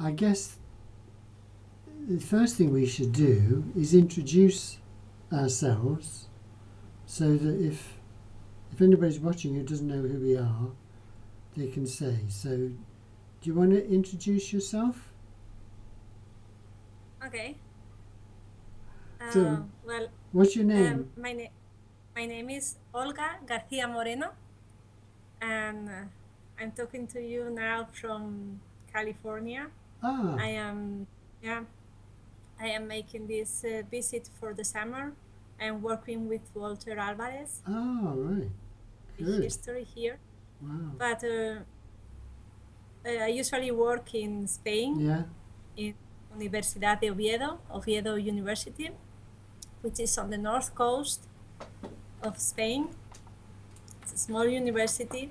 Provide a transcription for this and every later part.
I guess the first thing we should do is introduce ourselves so that if anybody's watching who doesn't know who we are, they can say. So, do you want to introduce yourself? Okay. So, Well, what's your name? my name is Olga Garcia Moreno, and I'm talking to you now from California. Ah, I am, yeah, I am making this visit for the summer. I'm working with Walter Alvarez, right. the Good. history here, Wow. but I usually work in Spain, Yeah. in Universidad de Oviedo, Oviedo University, which is on the north coast of Spain. It's a small university.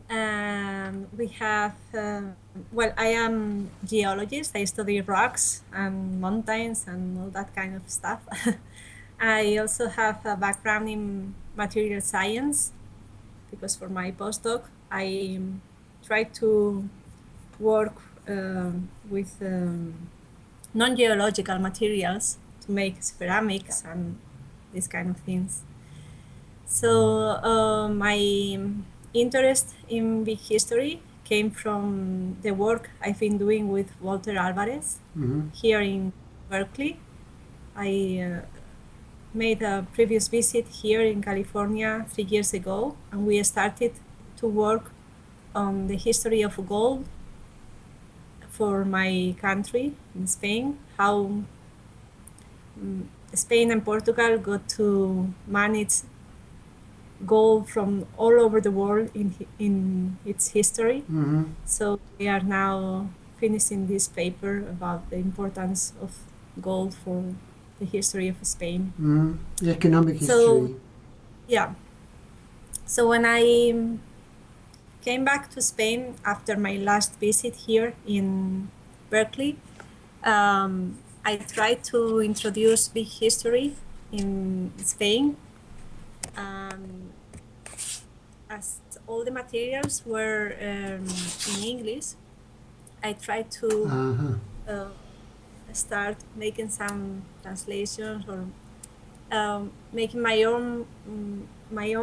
And we have, well, I am geologist. I study rocks and mountains and all that kind of stuff. I also have a background in material science because for my postdoc, I try to work with non-geological materials to make ceramics and these kind of things. So my interest in big history came from the work I've been doing with Walter Alvarez Mm-hmm. here in Berkeley. I made a previous visit here in California 3 years ago, and we started to work on the history of gold for my country in Spain, how Spain and Portugal got to manage gold from all over the world in its history. Mm-hmm. So we are now finishing this paper about the importance of gold for the history of Spain. Mm-hmm. The economic So history. yeah, so when I came back to Spain after my last visit here in Berkeley, I tried to introduce big history in Spain. As all the materials were in English, I tried to Uh-huh. uh, start making some translations or making my own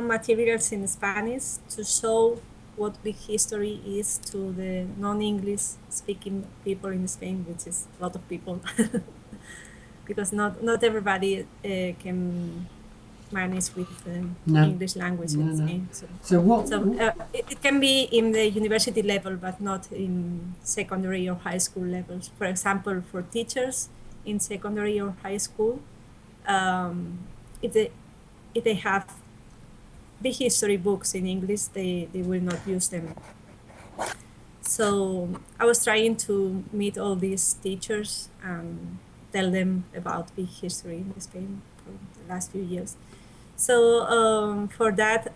materials in Spanish to show what big history is to the non-English speaking people in Spain, which is a lot of people, because not everybody can manage with No. English language No, in no. Spain. So what? So it can be in the university level, but not in secondary or high school levels. For example, for teachers in secondary or high school, if they have big history books in English, they will not use them. So I was trying to meet all these teachers and tell them about big history in Spain for the last few years. So for that,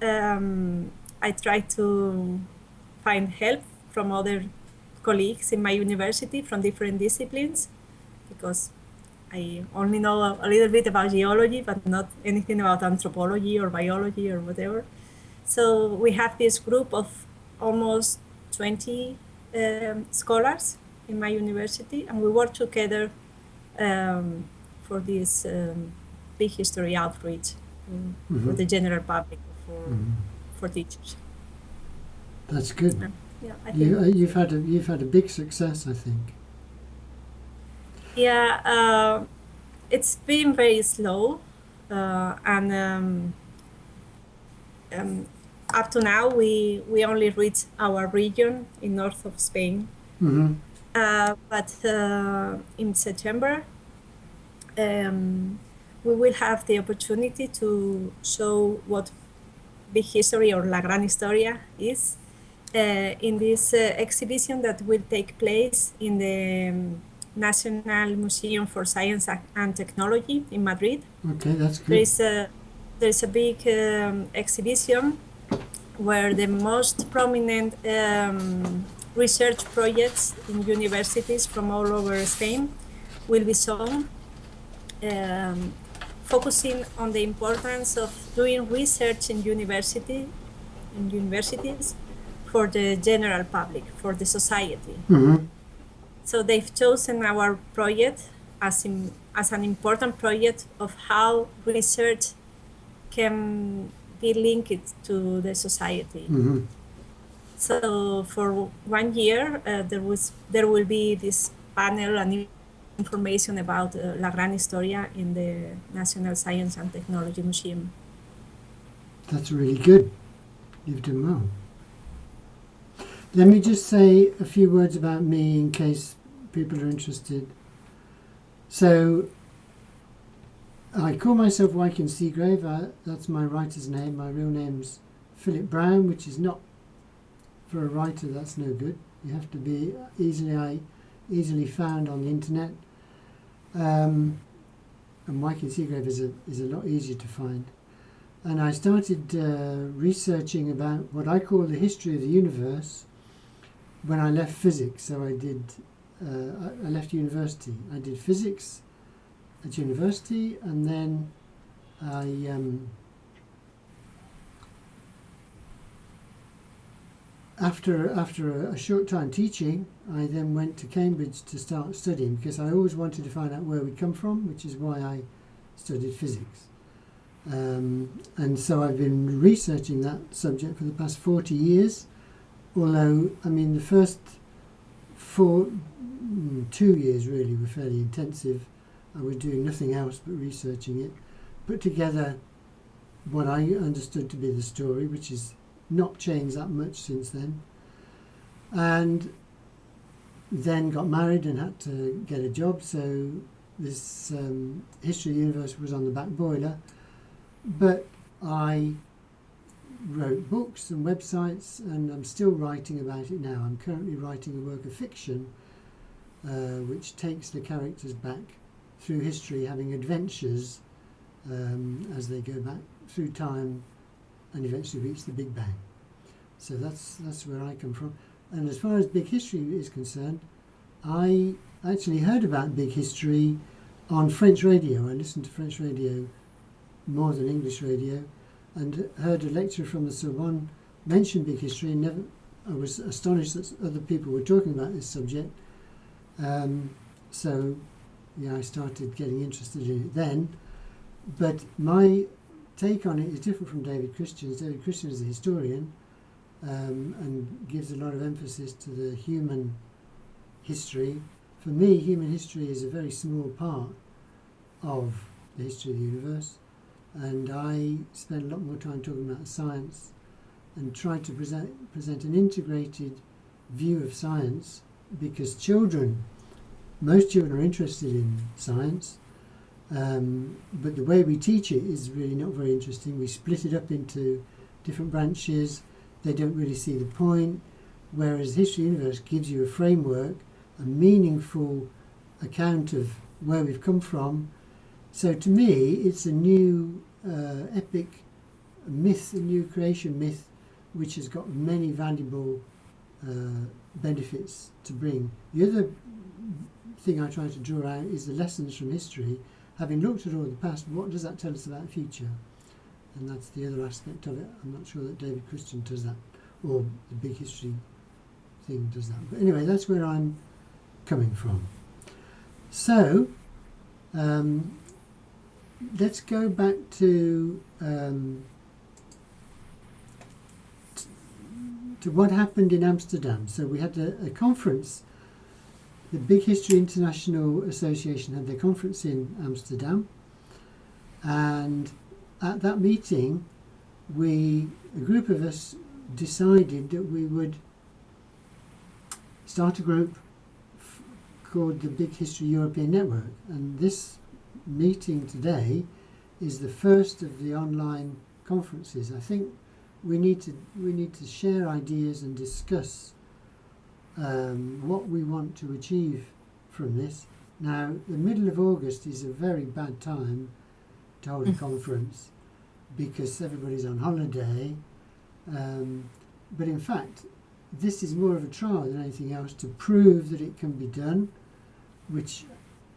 I tried to find help from other colleagues in my university from different disciplines, because I only know a little bit about geology, but not anything about anthropology or biology or whatever. So we have this group of almost 20 scholars in my university, and we work together for this big history outreach for Mm-hmm. the general public, Mm-hmm. for teachers. That's good. Yeah, I think. You've had a big success, I think. Yeah, it's been very slow, and up to now we only reach our region in north of Spain. Mm-hmm. But in September, we will have the opportunity to show what big history or La Gran Historia is in this exhibition that will take place in the National Museum for Science and Technology in Madrid. Okay, that's There good. is a big exhibition where the most prominent research projects in universities from all over Spain will be shown, focusing on the importance of doing research in universities for the general public, for the society. Mm-hmm. So they've chosen our project as an important project of how research can be linked to the society. Mm-hmm. So for 1 year, there will be this panel and information about La Gran Historia in the National Science and Technology Museum. That's really good. You've done well. Let me just say a few words about me in case people are interested. So, I call myself Wyken Seagrave. That's my writer's name. My real name's Philip Brown, which is not, for a writer, that's no good. You have to be easily found on the internet. And Wyken Seagrave is a lot easier to find. And I started researching about what I call the history of the universe when I left physics. So I left university. I did physics at university, and then after a short time teaching, I then went to Cambridge to start studying, because I always wanted to find out where we'd come from, which is why I studied physics. And so I've been researching that subject for the past 40 years, although, I mean, the first 2 years really were fairly intensive. I was doing nothing else but researching it, put together what I understood to be the story, which has not changed that much since then, and then got married and had to get a job, so this history of the universe was on the back boiler. But I wrote books and websites, and I'm still writing about it now. I'm currently writing a work of fiction which takes the characters back through history, having adventures as they go back through time and eventually reach the Big Bang. So that's where I come from. And as far as big history is concerned, I actually heard about big history on French radio. I listened to French radio more than English radio, and heard a lecturer from the Sorbonne mention big history, and I was astonished that other people were talking about this subject. So I started getting interested in it then. But my take on it is different from David Christian's. David Christian is a historian and gives a lot of emphasis to the human history. For me, human history is a very small part of the history of the universe, and I spend a lot more time talking about science and try to present an integrated view of science, because most children are interested in science, but the way we teach it is really not very interesting. We split it up into different branches. They don't really see the point, whereas History of the Universe gives you a framework, a meaningful account of where we've come from. So to me, it's a new epic myth, a new creation myth, which has got many valuable benefits to bring. The other thing I try to draw out is the lessons from history. Having looked at all the past, what does that tell us about the future? And that's the other aspect of it. I'm not sure that David Christian does that, or the big history thing does that. But anyway, that's where I'm coming from. So, let's go back to what happened in Amsterdam. So we had a conference. The Big History International Association had their conference in Amsterdam, and at that meeting, a group of us decided that we would start a group called the Big History European Network. And this meeting today is the first of the online conferences. I think we need to share ideas and discuss what we want to achieve from this. Now, the middle of August is a very bad time to hold a conference because everybody's on holiday. But in fact, this is more of a trial than anything else to prove that it can be done, which,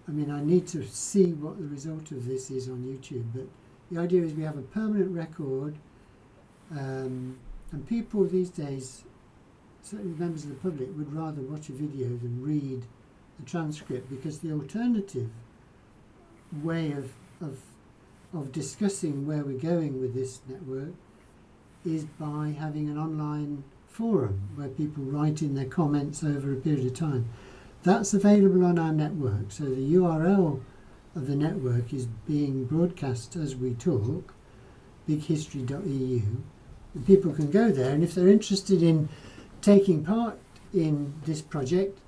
I mean, I need to see what the result of this is on YouTube. But the idea is we have a permanent record, and people these days, certainly members of the public, would rather watch a video than read a transcript, because the alternative way of discussing where we're going with this network is by having an online forum where people write in their comments over a period of time. That's available on our network, so the URL of the network is being broadcast as we talk, bighistory.eu. And people can go there, and if they're interested in taking part in this project,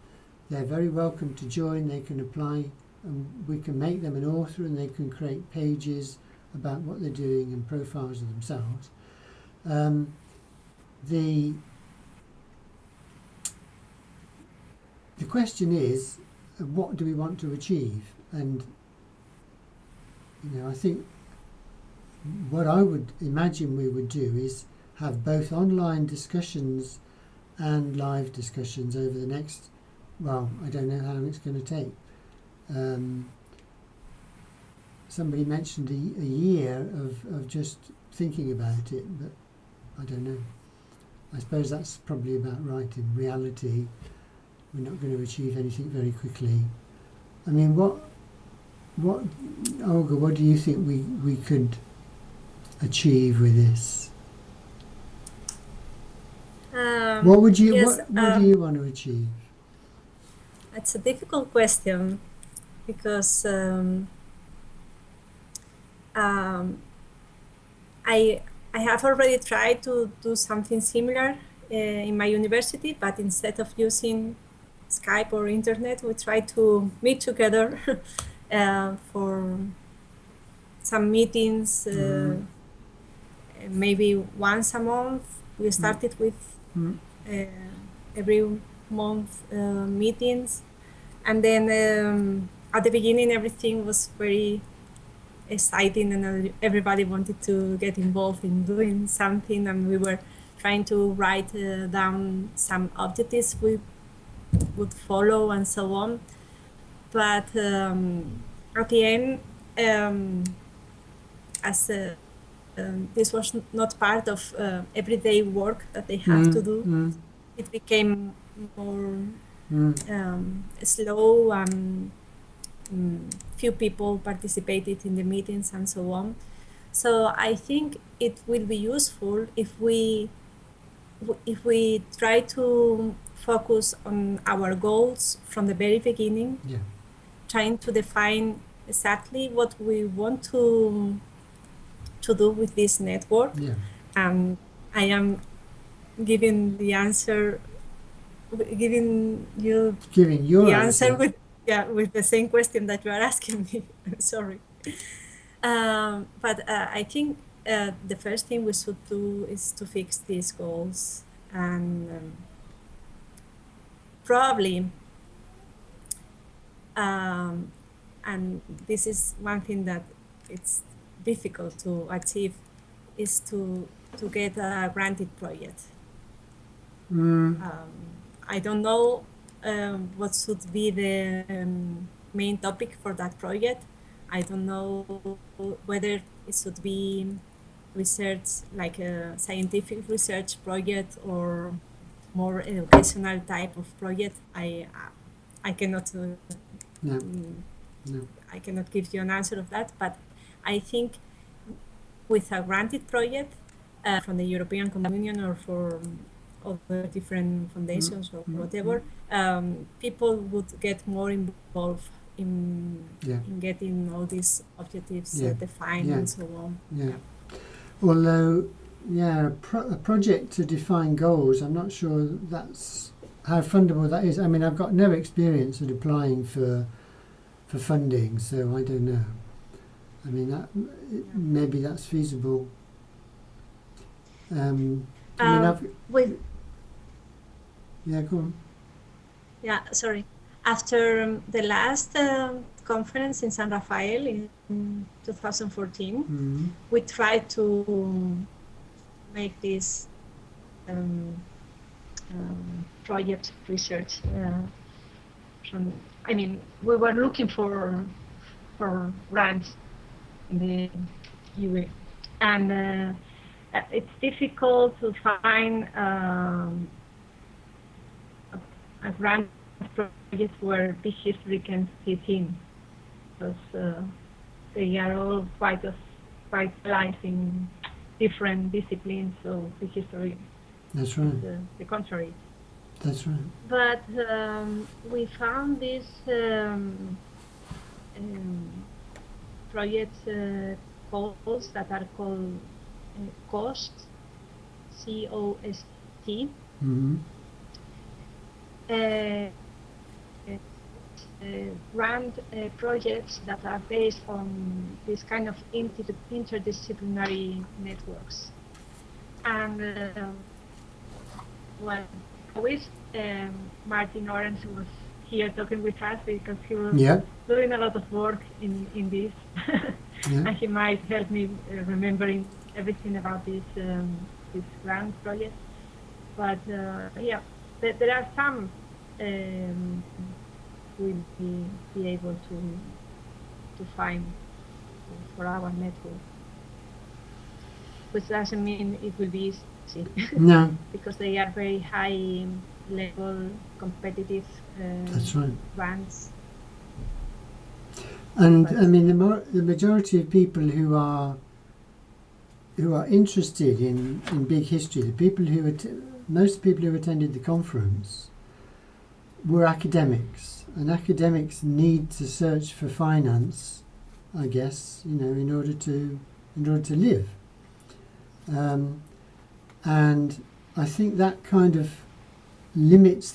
they're very welcome to join. They can apply, and we can make them an author, and they can create pages about what they're doing and profiles of themselves. The question is, what do we want to achieve? And I think what I would imagine we would do is have both online discussions and live discussions over the next, well, I don't know how long it's going to take. Somebody mentioned a year of just thinking about it, but I don't know. I suppose that's probably about right. In reality, we're not going to achieve anything very quickly. I mean, what Olga, what do you think we could achieve with this? What would you yes, what do you want to achieve? it's a difficult question because I have already tried to do something similar in my university, but instead of using Skype or internet, we try to meet together for some meetings, maybe once a month. We started with every month meetings, and then at the beginning everything was very exciting and everybody wanted to get involved in doing something, and we were trying to write down some objectives we would follow and so on. But at the end, as this was not part of everyday work that they have to do, it became more slow, and few people participated in the meetings and so on. So I think it will be useful if we try to focus on our goals from the very beginning, trying to define exactly what we want to do with this network. And I am giving the answer, giving you the answer with the same question that you are asking me. Sorry. But I think the first thing we should do is to fix these goals, and probably, and this is one thing that it's difficult to achieve, is to get a granted project. I don't know what should be the main topic for that project. I don't know whether it should be research, like a scientific research project, or more educational type of project. I cannot I cannot give you an answer of that, but I think with a granted project from the European Union or for other different foundations or whatever, people would get more involved in getting all these objectives defined and so on. Although, a project to define goals, I'm not sure that's how fundable that is. I mean, I've got no experience at applying for funding, so I don't know. I mean, maybe that's feasible. Go on. Yeah, sorry. After the last conference in San Rafael in 2014, we tried to make this project research we were looking for grants in the UE, and it's difficult to find a grant projects where big history can fit in, because they are all quite alive in different disciplines. So big history That's right. is the contrary. That's right. But we found these project calls that are called COST, COST. Mm-hmm. Run projects that are based on this kind of interdisciplinary networks. And well, I wish Martin Orange was here talking with us, because he was doing a lot of work in this. And he might help me remembering everything about this grant project. But yeah, there are some we'll be able to find for our network, which doesn't mean it will be easy. No. Because they are very high level competitive That's right. grants. And I mean, the majority of people who are interested in big history, most people who attended the conference were academics, and academics need to search for finance, I guess, in order to live. And I think that kind of limits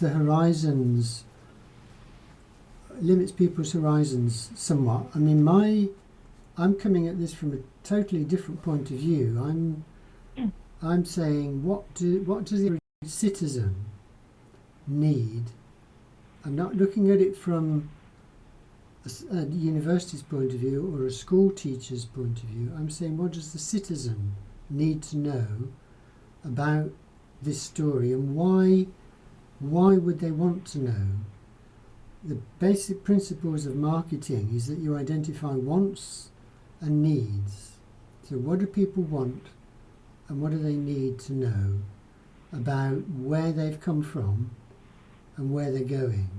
people's horizons somewhat. I mean, I'm coming at this from a totally different point of view. I'm saying, what does the citizen need? I'm not looking at it from a university's point of view or a school teacher's point of view. I'm saying, what does the citizen need to know about this story, and why would they want to know? The basic principles of marketing is that you identify wants and needs. So what do people want, and what do they need to know about where they've come from and where they're going?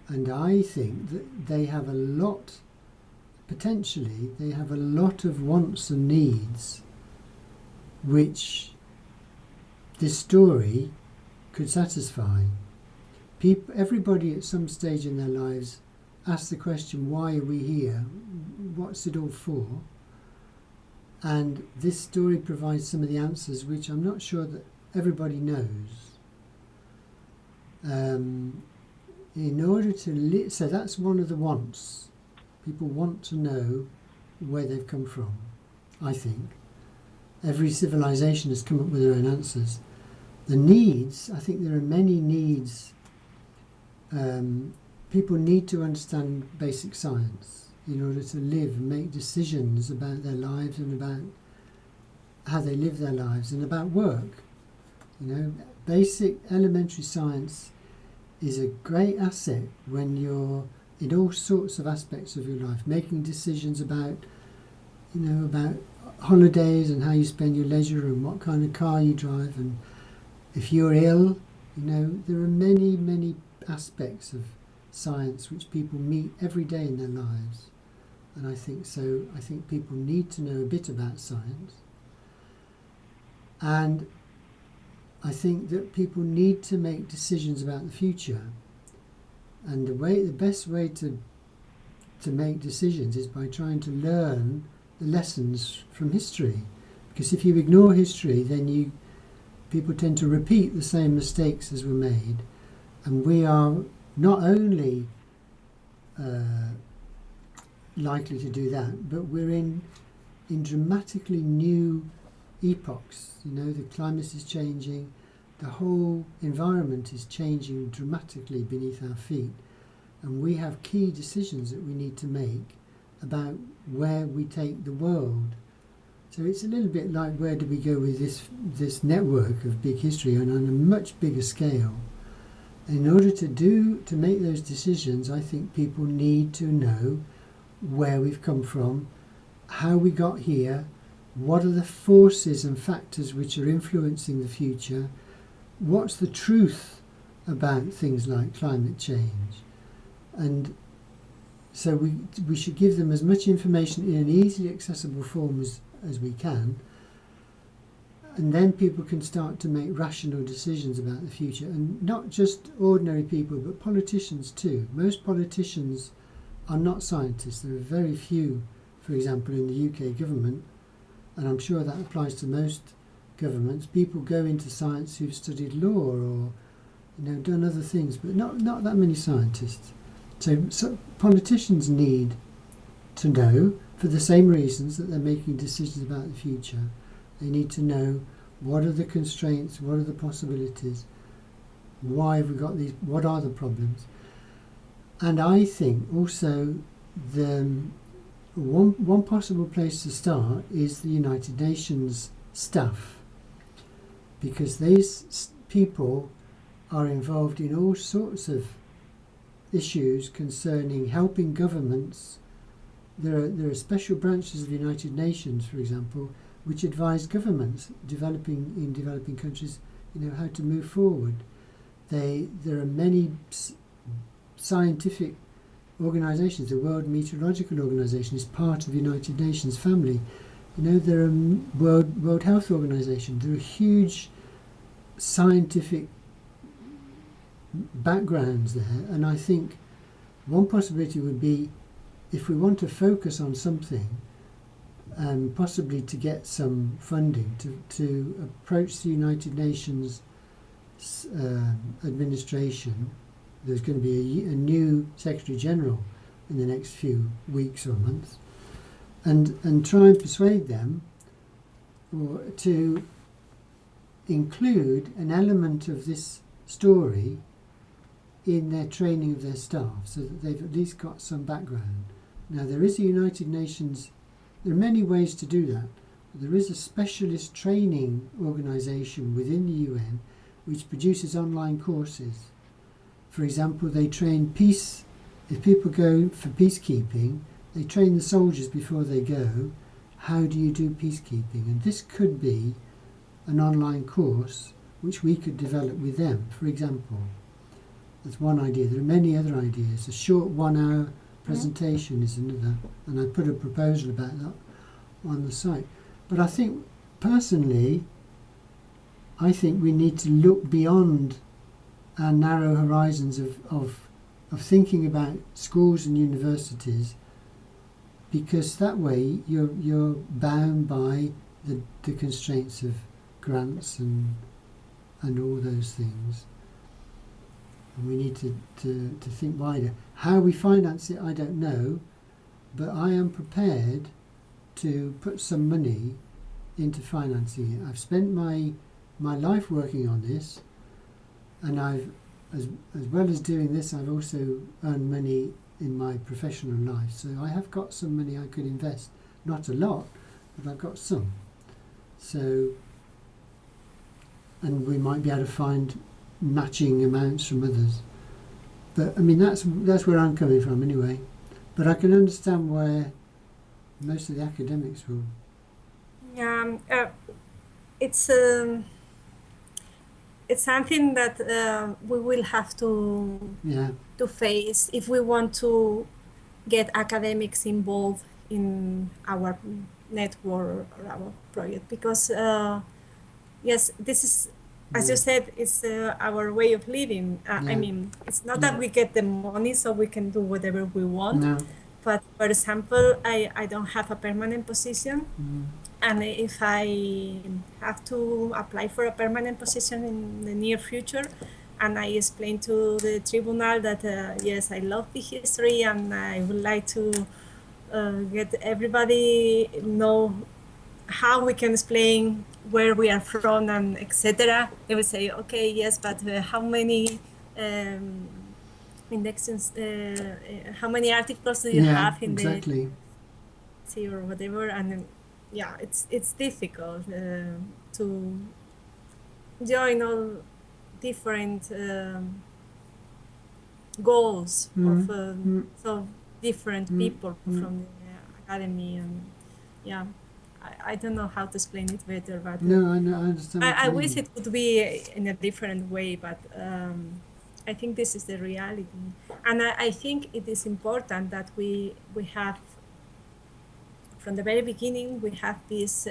And I think that they have a lot of wants and needs which this story could satisfy. Everybody at some stage in their lives asks the question, why are we here? What's it all for? And this story provides some of the answers, which I'm not sure that everybody knows. In order to so that's one of the wants. People want to know where they've come from, I think. Every civilization has come up with their own answers. The needs, I think there are many needs. People need to understand basic science in order to live and make decisions about their lives and about how they live their lives and about work. Basic elementary science is a great asset when you're in all sorts of aspects of your life, making decisions about holidays and how you spend your leisure and what kind of car you drive, and if you're ill, there are many, many aspects of science which people meet every day in their lives. And I think people need to know a bit about science. And I think that people need to make decisions about the future. And the best way to make decisions is by trying to learn the lessons from history. Because if you ignore history, then people tend to repeat the same mistakes as were made. And we are not only likely to do that, but we're in dramatically new epochs. The climate is changing, the whole environment is changing dramatically beneath our feet, and we have key decisions that we need to make about where we take the world. So it's a little bit like, where do we go with this network of big history, and on a much bigger scale. In order to make those decisions, I think people need to know where we've come from, how we got here, what are the forces and factors which are influencing the future, what's the truth about things like climate change. And so we should give them as much information in an easily accessible form as we can, and then people can start to make rational decisions about the future. And not just ordinary people, but politicians too. Most politicians are not scientists. There are very few, for example, in the UK government, and I'm sure that applies to most governments. People go into science who've studied law or done other things, but not that many scientists. So politicians need to know, for the same reasons that they're making decisions about the future. They need to know what are the constraints, what are the possibilities, why have we got these, what are the problems. And I think also the one possible place to start is the United Nations staff, because these people are involved in all sorts of issues concerning helping governments. There are special branches of the United Nations, for example, which advise governments in developing countries, how to move forward. There are many scientific organisations. The World Meteorological Organization is part of the United Nations family. There are World Health Organization. There are huge scientific backgrounds there, and I think one possibility would be, if we want to focus on something, possibly to get some funding, to approach the United Nations administration. There's going to be a new Secretary General in the next few weeks or months, and try and persuade them to include an element of this story in their training of their staff, so that they've at least got some background. Now, there is a United Nations, there are many ways to do that. There is a specialist training organisation within the UN which produces online courses. For example, they train if people go for peacekeeping, they train the soldiers before they go, how do you do peacekeeping? And this could be an online course which we could develop with them, for example. That's one idea. There are many other ideas. A short 1 hour presentation is another, and I put a proposal about that on the site. But I think, personally, we need to look beyond our narrow horizons of thinking about schools and universities, because that way you're bound by the constraints of grants and all those things. And we need to think wider. How we finance it, I don't know, but I am prepared to put some money into financing it. I've spent my life working on this, and I've, as well as doing this, I've also earned money in my professional life. So I have got some money I could invest. Not a lot, but I've got some. So, and we might be able to find matching amounts from others. But I mean, that's where I'm coming from anyway. But I can understand where most of the academics will. Yeah, it's something that we will have to face if we want to get academics involved in our network or our project, because yes, this is, as you said, it's our way of living. I mean, it's not that we get the money so we can do whatever we want. No. But for example, I don't have a permanent position. And if I have to apply for a permanent position in the near future, and I explain to the tribunal that yes, I love the history and I would like to get everybody know how we can explain where we are from and etc. They will say, okay, yes, but how many indexes, how many articles do you have in exactly. the or whatever, and yeah, it's difficult to join all different goals of so different people from the academy, and yeah, I don't know how to explain it better, but no, I know, I understand. I wish it would be in a different way, but I think this is the reality, and I think it is important that we have from the very beginning we have these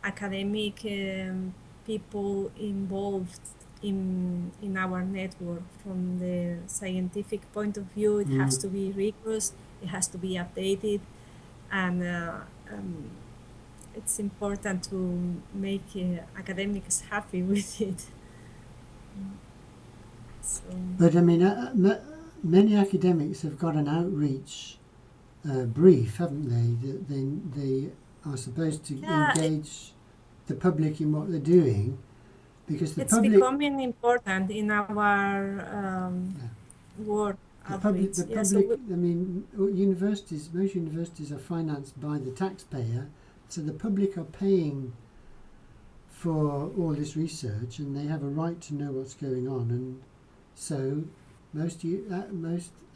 academic people involved in our network. From the scientific point of view, it has to be rigorous, it has to be updated, and it's important to make academics happy with it. So, But I mean, many academics have got an outreach brief, haven't they? That they are supposed to engage the public in what they're doing, because the it's public, becoming important in our work outreach. the Yeah, so public. I mean, universities. Most universities are financed by the taxpayer, so the public are paying for all this research, and they have a right to know what's going on, and so most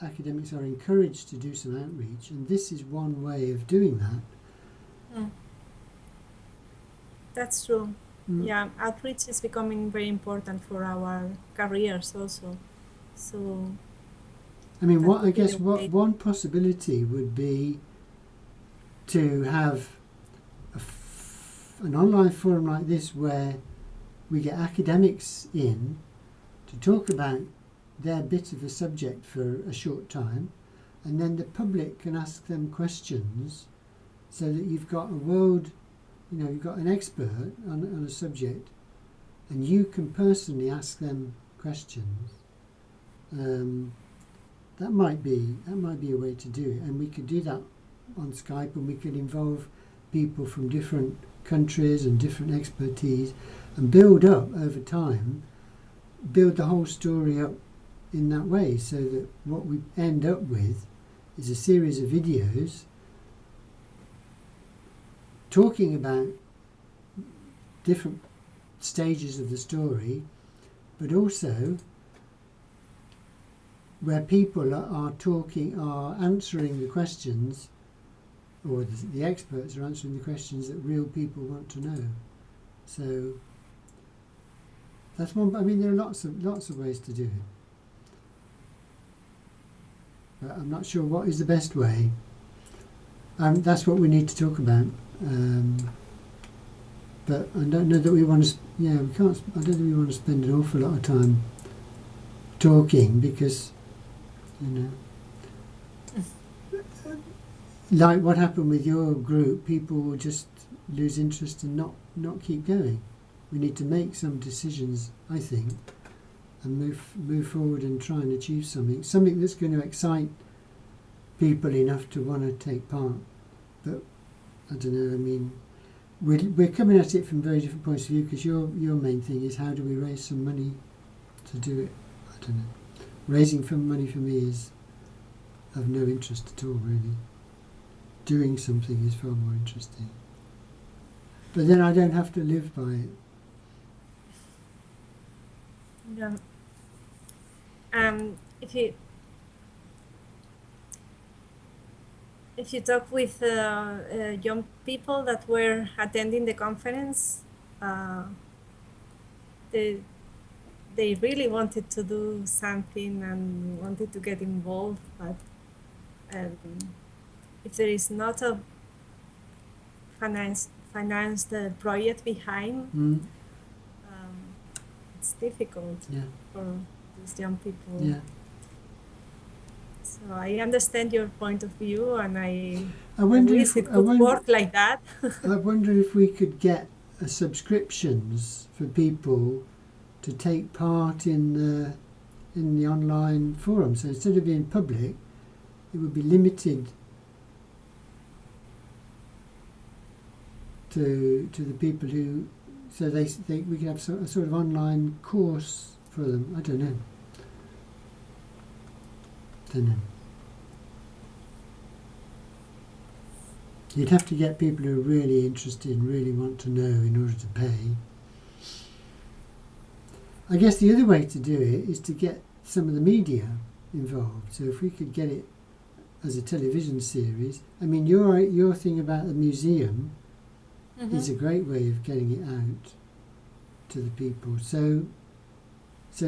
academics are encouraged to do some outreach, and this is one way of doing that. That's true. Yeah, outreach is becoming very important for our careers also. So, I mean, one possibility would be to have an online forum like this where we get academics in to talk about their bit of a subject for a short time, and then the public can ask them questions, so that you've got you've got an expert on a subject, and you can personally ask them questions. That might be a way to do it, and we could do that on Skype, and we could involve people from different countries and different expertise, and build up over time, build the whole story up in that way, so that what we end up with is a series of videos talking about different stages of the story, but also where people are answering the questions, or the experts are answering the questions that real people want to know. So that's one. I mean, there are lots of ways to do it, but I'm not sure what is the best way. That's what we need to talk about. But I don't know that we want to. Yeah, we can't. I don't think we want to spend an awful lot of time talking, because, like what happened with your group, people will just lose interest and not keep going. We need to make some decisions, I think, and move forward and try and achieve something that's going to excite people enough to want to take part. But I don't know. I mean, we're coming at it from very different points of view, because your main thing is how do we raise some money to do it. I don't know. Raising money for me is of no interest at all, really. Doing something is far more interesting. But then I don't have to live by it. yeah. If you talk with young people that were attending the conference, they really wanted to do something and wanted to get involved, but if there is not a financed project behind, it's difficult for these young people. Yeah. So I understand your point of view, and I wonder wish it could work like that. I wonder if we could get subscriptions for people to take part in the online forum. So instead of being public, it would be limited to the people who. So we could have a sort of online course for them. I don't know. You'd have to get people who are really interested and really want to know in order to pay. I guess the other way to do it is to get some of the media involved. So if we could get it as a television series, I mean, your thing about the museum is a great way of getting it out to the people. So So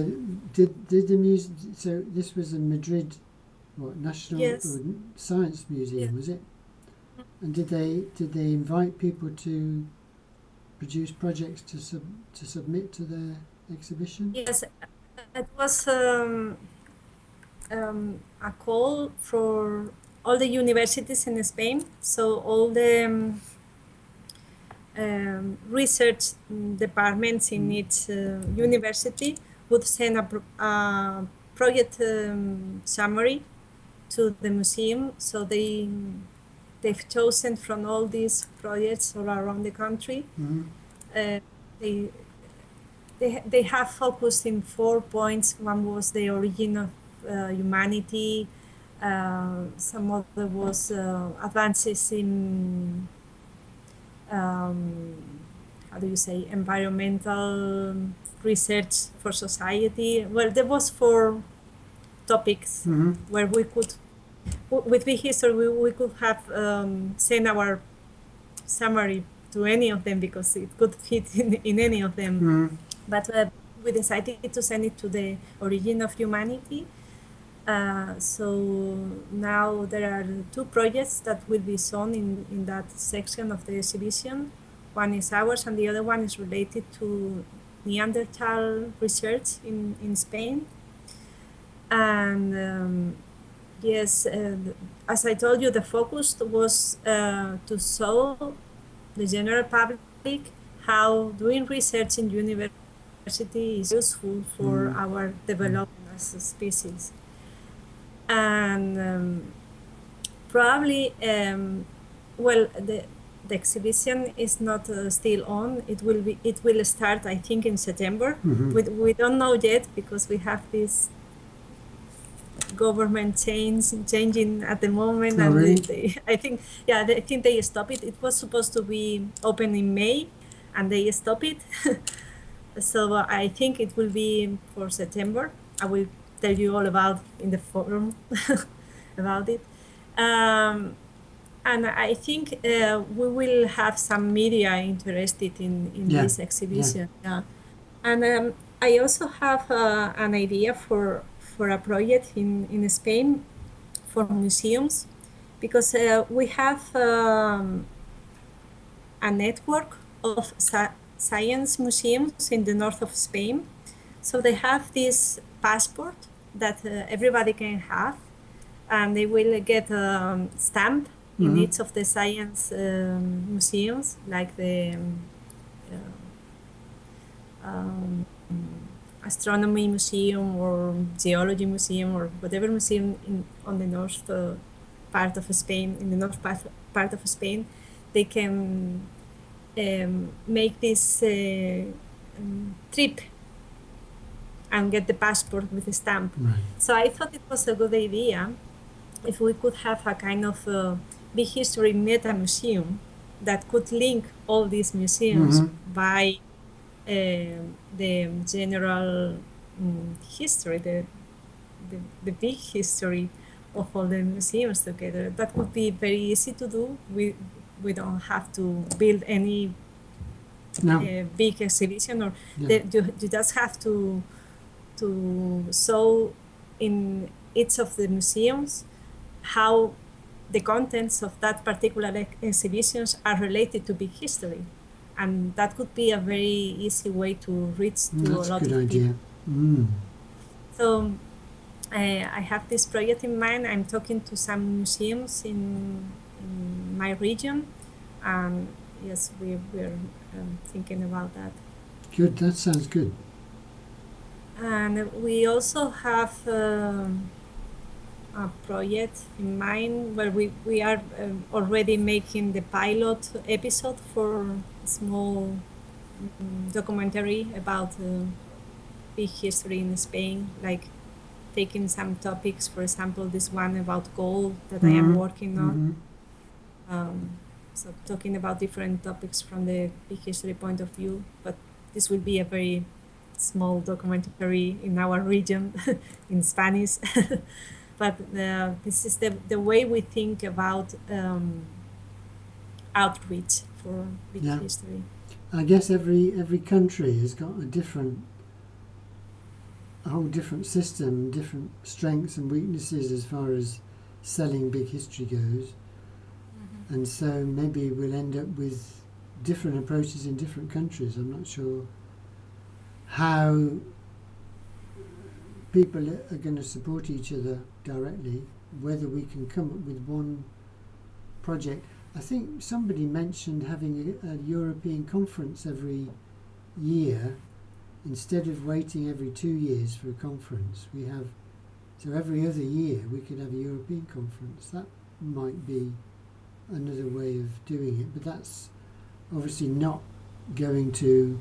did the museum? So this was in Madrid, what National Yes. Science Yeah. Museum, was it? And did they invite people to produce projects to submit to their exhibition? Yes, it was a call for all the universities in Spain. So all the research departments in each university would send a project summary to the museum. So they've chosen from all these projects all around the country. Mm-hmm. Uh, they they have focused in 4 points. One was the origin of humanity. Some other was advances in how do you say, environmental research for society. Well, there was 4 topics Mm-hmm. where we could, with big history, we could have sent our summary to any of them because it could fit in any of them. Mm-hmm. But we decided to send it to the origin of humanity. So now there are 2 projects that will be shown in that section of the exhibition. One is ours, and the other one is related to Neanderthal research in Spain. And yes, as I told you, the focus was to show the general public how doing research in university is useful for Mm-hmm. our development as a species. And probably, well, the exhibition is not still on. It will start, I think, in September. Mm-hmm. We don't know yet because we have this government changing at the moment, Oh, and really? I think, yeah, I think they stopped it. It was supposed to be open in May, and they stopped it. So I think it will be for September. I will tell you all about in the forum about it. And I think we will have some media interested in Yeah. this Yeah. exhibition. Yeah. And I also have an idea for a project in Spain for museums, because we have a network of science museums in the north of Spain. So they have this passport that everybody can have, and they will get a stamp in Mm-hmm. each of the science museums, like the um, astronomy museum or geology museum or whatever museum on the north part of Spain, in the north part of Spain. They can make this trip and get the passport with a stamp. Right. So I thought it was a good idea if we could have a kind of big history meta museum that could link all these museums Mm-hmm. by the general history, the big history of all the museums together. That would be very easy to do. We don't have to build any No. big exhibition, or Yeah. you just have to show in each of the museums how the contents of that particular exhibitions are related to big history, and that could be a very easy way to reach to a That's a lot good of idea. people. Mm. So I have this project in mind. I'm talking to some museums in my region, and yes, we're thinking about that. Good. That sounds good. And we also have a project in mind where we are already making the pilot episode for a small documentary about big history in Spain, like taking some topics, for example, this one about gold that I am Mm-hmm. working on. Mm-hmm. Um, so talking about different topics from the big history point of view, but this will be a very small documentary in our region in Spanish. But this is the way we think about outreach for big Yeah. history. I guess every country has got a different a whole different system, different strengths and weaknesses as far as selling big history goes. And so maybe we'll end up with different approaches in different countries. I'm not sure how people are going to support each other directly, whether we can come up with one project. I think somebody mentioned having a European conference every year instead of waiting every 2 years for a conference. So every other year we could have a European conference. That might be another way of doing it, but that's obviously not going to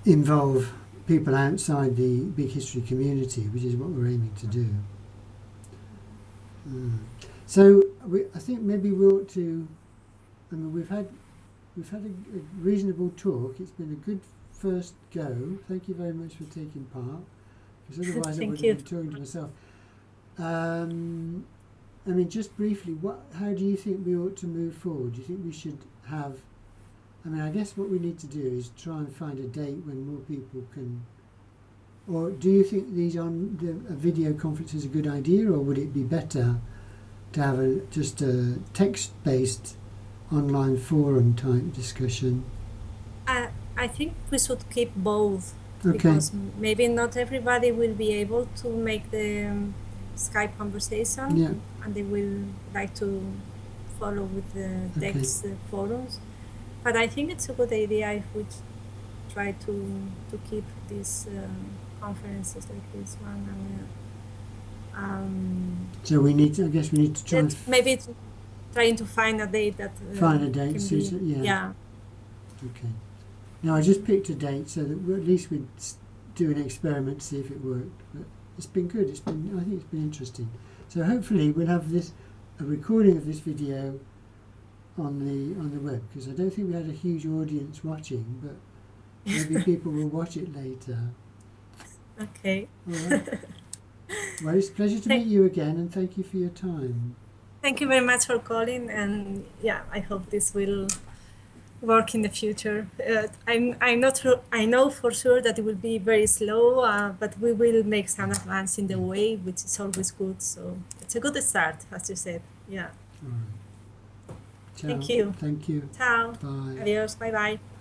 involve people outside the big history community, which is what we're aiming to do. So I think maybe we ought to. I mean, we've had a reasonable talk. It's been a good first go. Thank you very much for taking part, because otherwise I would have been talking to myself. I mean, just briefly, how do you think we ought to move forward? Do you think we should have? I mean, I guess what we need to do is try and find a date when more people can. Or do you think a video conference is a good idea, or would it be better to have just a text-based online forum type discussion? I think we should keep both, Okay. because maybe not everybody will be able to make the Skype conversation, Yeah. and they will like to follow with the Okay. text forums. But I think it's a good idea if we try to keep these conferences like this one, and So we need to. I guess we need to try and maybe trying to find a date that find a date. can Suits be, it, yeah. yeah. Okay. Now I just picked a date so that at least we'd do an experiment to see if it worked. But it's been good. I think it's been interesting. So hopefully we'll have a recording of this video on the web, because I don't think we had a huge audience watching, but maybe people will watch it later. Okay. All right. Well, it's a pleasure to meet you again, and thank you for your time. Thank you very much for calling, and yeah, I hope this will work in the future. I'm not sure. I know for sure that it will be very slow, but we will make some advance in the way, which is always good. So it's a good start, as you said. Yeah. All right. Ciao. Thank you. Thank you. Ciao. Bye. Adios. Bye bye.